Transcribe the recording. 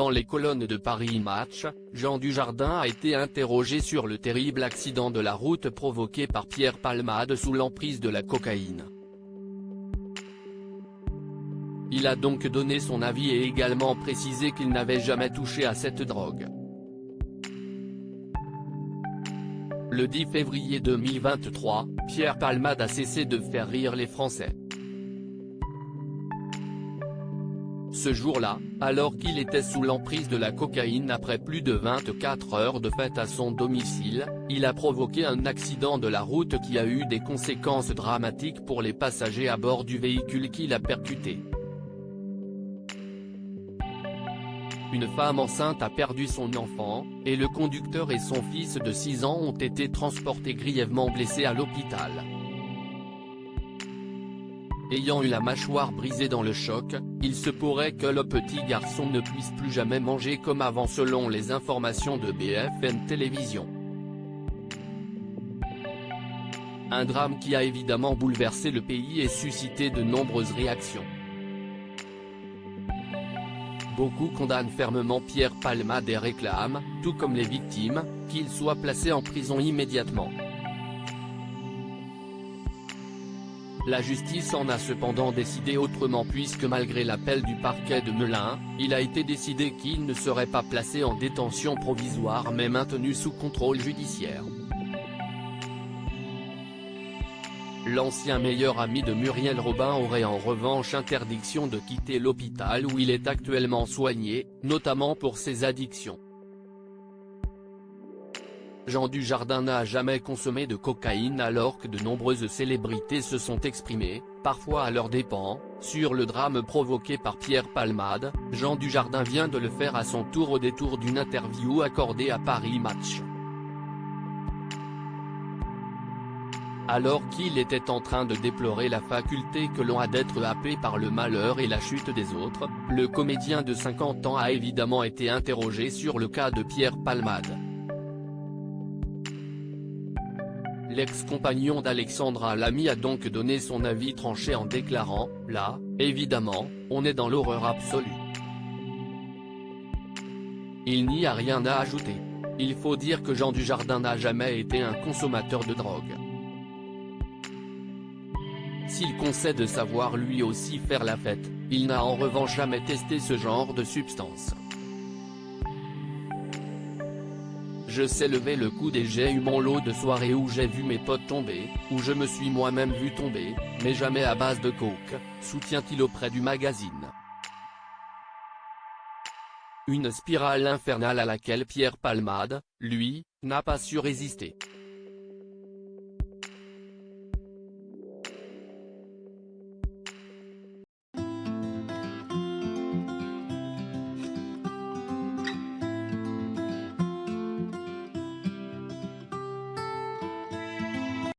Dans les colonnes de Paris Match, Jean Dujardin a été interrogé sur le terrible accident de la route provoqué par Pierre Palmade sous l'emprise de la cocaïne. Il a donc donné son avis et également précisé qu'il n'avait jamais touché à cette drogue. Le 10 février 2023, Pierre Palmade a cessé de faire rire les Français. Ce jour-là, alors qu'il était sous l'emprise de la cocaïne après plus de 24 heures de fête à son domicile, il a provoqué un accident de la route qui a eu des conséquences dramatiques pour les passagers à bord du véhicule qui l'a percuté. Une femme enceinte a perdu son enfant, et le conducteur et son fils de 6 ans ont été transportés grièvement blessés à l'hôpital. Ayant eu la mâchoire brisée dans le choc, il se pourrait que le petit garçon ne puisse plus jamais manger comme avant selon les informations de BFM Télévision. Un drame qui a évidemment bouleversé le pays et suscité de nombreuses réactions. Beaucoup condamnent fermement Pierre Palmade et réclament, tout comme les victimes, qu'il soit placé en prison immédiatement. La justice en a cependant décidé autrement puisque malgré l'appel du parquet de Melun, il a été décidé qu'il ne serait pas placé en détention provisoire mais maintenu sous contrôle judiciaire. L'ancien meilleur ami de Muriel Robin aurait en revanche interdiction de quitter l'hôpital où il est actuellement soigné, notamment pour ses addictions. Jean Dujardin n'a jamais consommé de cocaïne alors que de nombreuses célébrités se sont exprimées, parfois à leurs dépens, sur le drame provoqué par Pierre Palmade. Jean Dujardin vient de le faire à son tour au détour d'une interview accordée à Paris Match. Alors qu'il était en train de déplorer la faculté que l'on a d'être happé par le malheur et la chute des autres, le comédien de 50 ans a évidemment été interrogé sur le cas de Pierre Palmade. L'ex-compagnon d'Alexandra Lamy a donc donné son avis tranché en déclarant « Là, évidemment, on est dans l'horreur absolue. Il n'y a rien à ajouter. Il faut dire que Jean Dujardin n'a jamais été un consommateur de drogue. S'il concède savoir lui aussi faire la fête, il n'a en revanche jamais testé ce genre de substance. Je sais lever le coude et j'ai eu mon lot de soirées où j'ai vu mes potes tomber, où je me suis moi-même vu tomber, mais jamais à base de coke, soutient-il auprès du magazine. Une spirale infernale à laquelle Pierre Palmade, lui, n'a pas su résister.